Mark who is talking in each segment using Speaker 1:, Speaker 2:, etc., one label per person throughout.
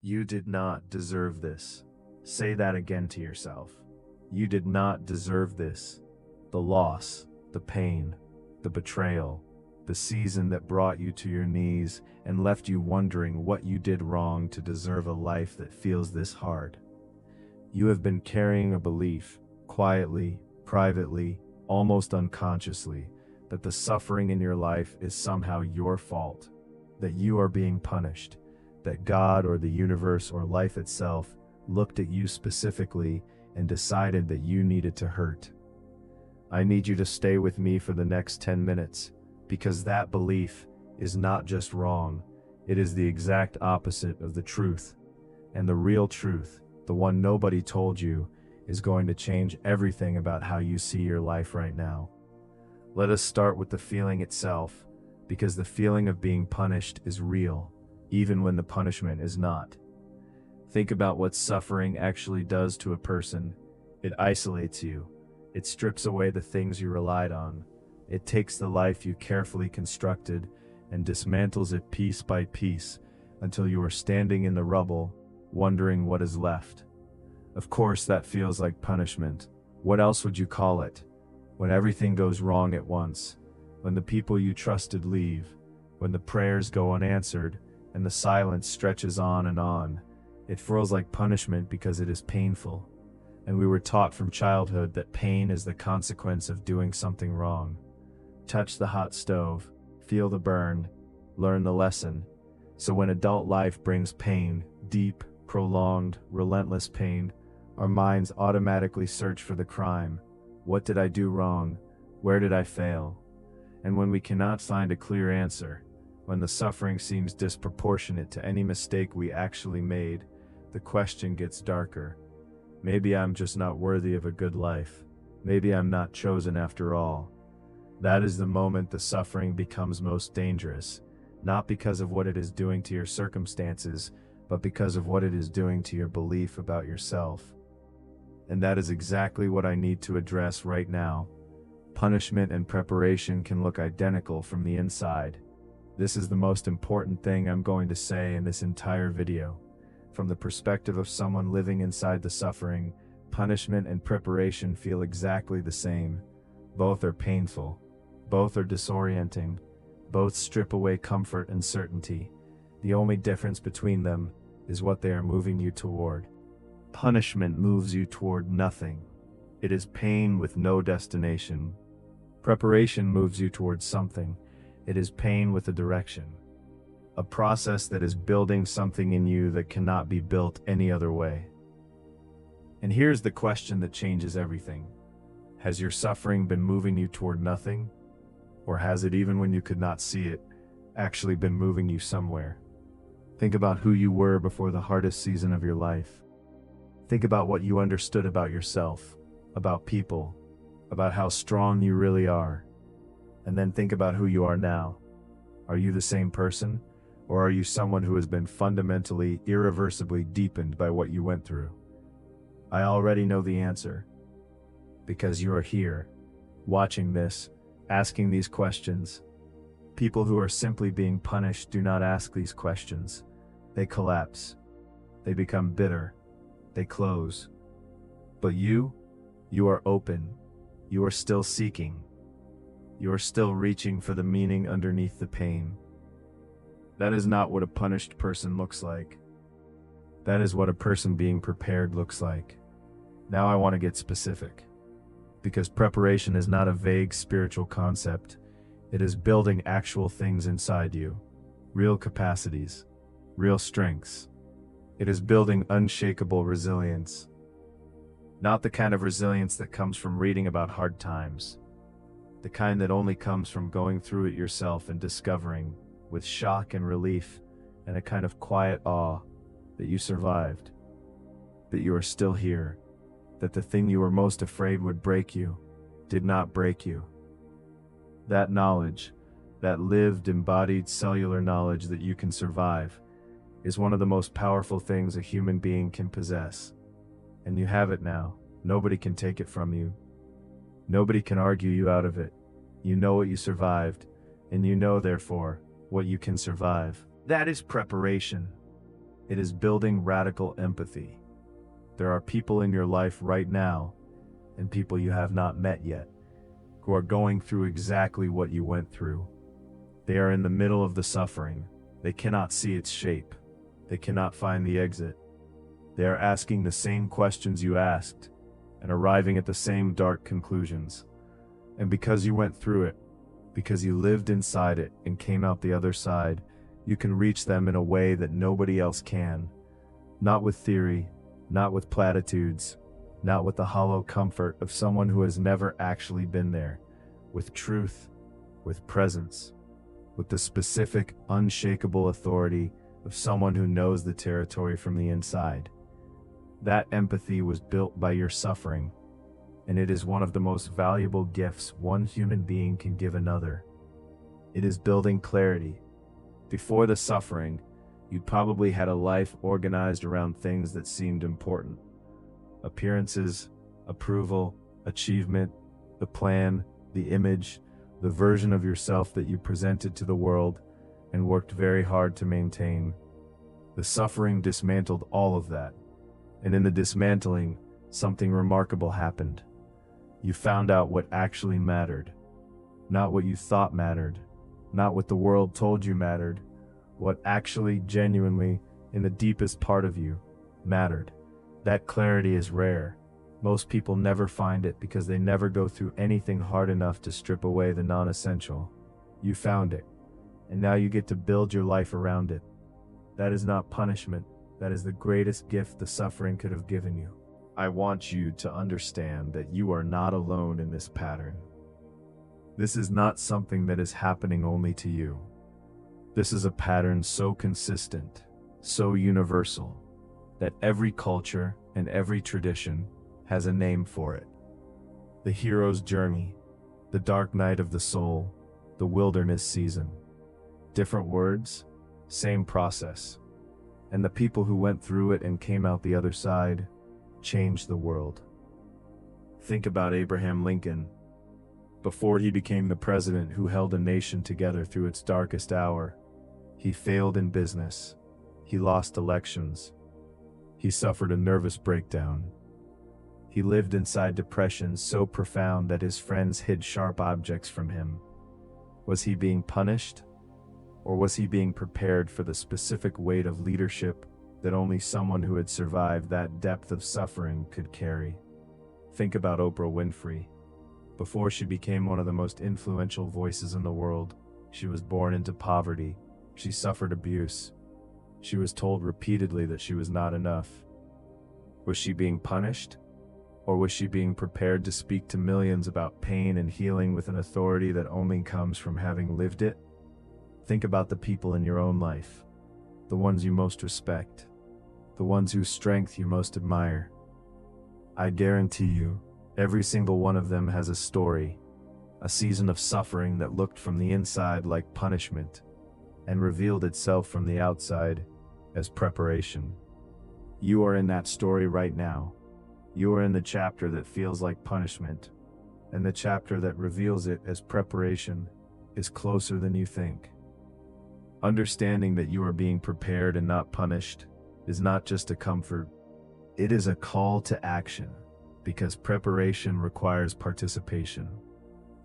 Speaker 1: You did not deserve this. Say that again to yourself. You did not deserve this. The loss, the pain, the betrayal, the season that brought you to your knees and left you wondering what you did wrong to deserve a life that feels this hard. You have been carrying a belief, quietly, privately, almost unconsciously, that the suffering in your life is somehow your fault, that you are being punished, that God or the universe or life itself looked at you specifically and decided that you needed to hurt. I need you to stay with me for the next 10 minutes, because that belief is not just wrong, it is the exact opposite of the truth. And the real truth, the one nobody told you, is going to change everything about how you see your life right now. Let us start with the feeling itself, because the feeling of being punished is real, even when the punishment is not. Think about what suffering actually does to a person. It isolates you. It strips away the things you relied on. It takes the life you carefully constructed and dismantles it piece by piece until you are standing in the rubble, wondering what is left. Of course, that feels like punishment. What else would you call it? When everything goes wrong at once, when the people you trusted leave, when the prayers go unanswered and the silence stretches on and on, it feels like punishment because it is painful. And we were taught from childhood that pain is the consequence of doing something wrong. Touch the hot stove, feel the burn, learn the lesson. So when adult life brings pain, deep, prolonged, relentless pain, our minds automatically search for the crime. What did I do wrong? Where did I fail? And when we cannot find a clear answer, when the suffering seems disproportionate to any mistake we actually made, the question gets darker. Maybe I'm just not worthy of a good life. Maybe I'm not chosen after all. That is the moment the suffering becomes most dangerous, not because of what it is doing to your circumstances, but because of what it is doing to your belief about yourself. And that is exactly what I need to address right now. Punishment and preparation can look identical from the inside. This is the most important thing I'm going to say in this entire video. From the perspective of someone living inside the suffering, punishment and preparation feel exactly the same. Both are painful. Both are disorienting. Both strip away comfort and certainty. The only difference between them is what they are moving you toward. Punishment moves you toward nothing. It is pain with no destination. Preparation moves you toward something. It is pain with a direction. A process that is building something in you that cannot be built any other way. And here's the question that changes everything. Has your suffering been moving you toward nothing? Or has it, even when you could not see it, actually been moving you somewhere? Think about who you were before the hardest season of your life. Think about what you understood about yourself, about people, about how strong you really are. And then think about who you are now. Are you the same person? Or are you someone who has been fundamentally, irreversibly deepened by what you went through? I already know the answer. Because you are here, watching this, asking these questions. People who are simply being punished do not ask these questions. They collapse. They become bitter. They close. But you are open. You are still seeking. You are still reaching for the meaning underneath the pain. That is not what a punished person looks like. That is what a person being prepared looks like. Now I want to get specific. Because preparation is not a vague spiritual concept. It is building actual things inside you. Real capacities. Real strengths. It is building unshakable resilience. Not the kind of resilience that comes from reading about hard times. The kind that only comes from going through it yourself and discovering, with shock and relief, and a kind of quiet awe, that you survived. That you are still here. That the thing you were most afraid would break you, did not break you. That knowledge, that lived, embodied cellular knowledge that you can survive, is one of the most powerful things a human being can possess. And you have it now. Nobody can take it from you. Nobody can argue you out of it. You know what you survived, and you know, therefore, what you can survive. That is preparation. It is building radical empathy. There are people in your life right now, and people you have not met yet, who are going through exactly what you went through. They are in the middle of the suffering. They cannot see its shape. They cannot find the exit. They are asking the same questions you asked, and arriving at the same dark conclusions. And because you went through it, because you lived inside it and came out the other side, you can reach them in a way that nobody else can. Not with theory, not with platitudes, not with the hollow comfort of someone who has never actually been there. With truth, with presence, with the specific, unshakable authority of someone who knows the territory from the inside. That empathy was built by your suffering, and it is one of the most valuable gifts one human being can give another. It is building clarity. Before the suffering, you probably had a life organized around things that seemed important. Appearances, approval, achievement, the plan, the image, the version of yourself that you presented to the world and worked very hard to maintain. The suffering dismantled all of that. And in the dismantling, something remarkable happened. You found out what actually mattered. Not what you thought mattered. Not what the world told you mattered. What actually, genuinely, in the deepest part of you, mattered. That clarity is rare. Most people never find it because they never go through anything hard enough to strip away the non-essential. You found it, and now you get to build your life around it. That is not punishment. That is the greatest gift the suffering could have given you. I want you to understand that you are not alone in this pattern. This is not something that is happening only to you. This is a pattern so consistent, so universal, that every culture and every tradition has a name for it. The hero's journey, the dark night of the soul, the wilderness season. Different words, same process. And the people who went through it and came out the other side changed the world. Think about Abraham Lincoln. Before he became the president who held a nation together through its darkest hour, he failed in business. He lost elections. He suffered a nervous breakdown. He lived inside depression so profound that his friends hid sharp objects from him. Was he being punished? Or was he being prepared for the specific weight of leadership that only someone who had survived that depth of suffering could carry? Think about Oprah Winfrey. Before she became one of the most influential voices in the world, she was born into poverty. She suffered abuse. She was told repeatedly that she was not enough. Was she being punished? Or was she being prepared to speak to millions about pain and healing with an authority that only comes from having lived it? Think about the people in your own life, the ones you most respect, the ones whose strength you most admire. I guarantee you, every single one of them has a story, a season of suffering that looked from the inside like punishment and revealed itself from the outside as preparation. You are in that story right now. You are in the chapter that feels like punishment, and the chapter that reveals it as preparation is closer than you think. Understanding that you are being prepared and not punished is not just a comfort, it is a call to action, because preparation requires participation.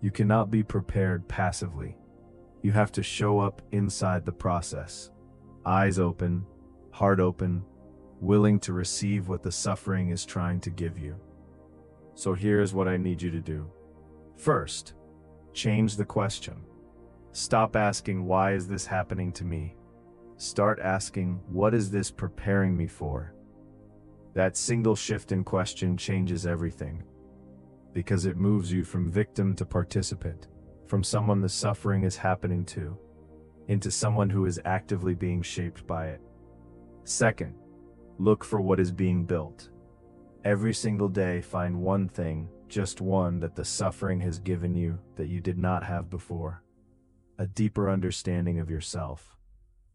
Speaker 1: You cannot be prepared passively. You have to show up inside the process, eyes open, heart open, willing to receive what the suffering is trying to give you. So here's what I need you to do. First, change the question. Stop asking, why is this happening to me? Start asking, what is this preparing me for? That single shift in question changes everything, because it moves you from victim to participant, from someone the suffering is happening to, into someone who is actively being shaped by it. Second, look for what is being built. Every single day, find one thing, just one, that the suffering has given you that you did not have before. A deeper understanding of yourself,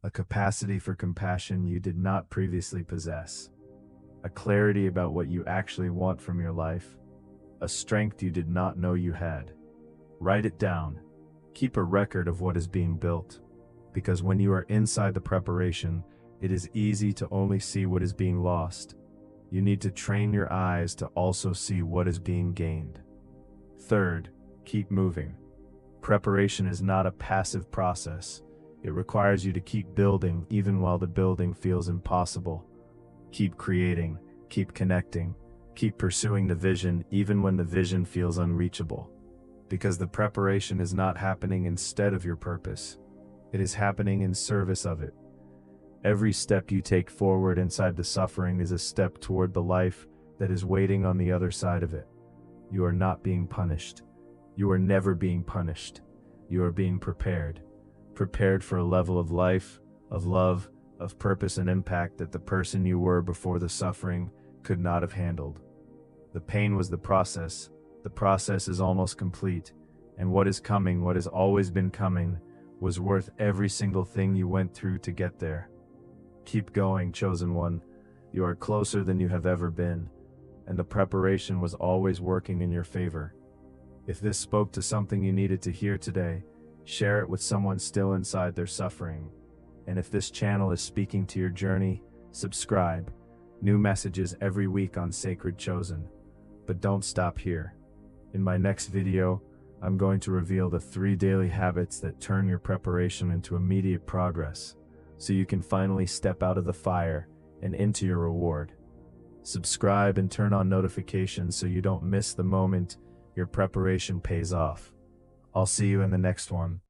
Speaker 1: a capacity for compassion you did not previously possess, a clarity about what you actually want from your life, a strength you did not know you had. Write it down. Keep a record of what is being built, because when you are inside the preparation, It is easy to only see what is being lost. You need to train your eyes to also see what is being gained. Third, keep moving. Preparation is not a passive process. It requires you to keep building even while the building feels impossible. Keep creating, keep connecting, keep pursuing the vision even when the vision feels unreachable. Because the preparation is not happening instead of your purpose. It is happening in service of it. Every step you take forward inside the suffering is a step toward the life that is waiting on the other side of it. You are not being punished. You are never being punished. You are being prepared. Prepared for a level of life, of love, of purpose and impact that the person you were before the suffering could not have handled. The pain was the process. The process is almost complete. And what is coming, what has always been coming, was worth every single thing you went through to get there. Keep going, chosen one. You are closer than you have ever been, and the preparation was always working in your favor. If this spoke to something you needed to hear today, share it with someone still inside their suffering. And if this channel is speaking to your journey, subscribe. New messages every week on Sacred Chosen. But don't stop here. In my next video, I'm going to reveal the 3 daily habits that turn your preparation into immediate progress, so you can finally step out of the fire and into your reward. Subscribe and turn on notifications so you don't miss the moment your preparation pays off. I'll see you in the next one.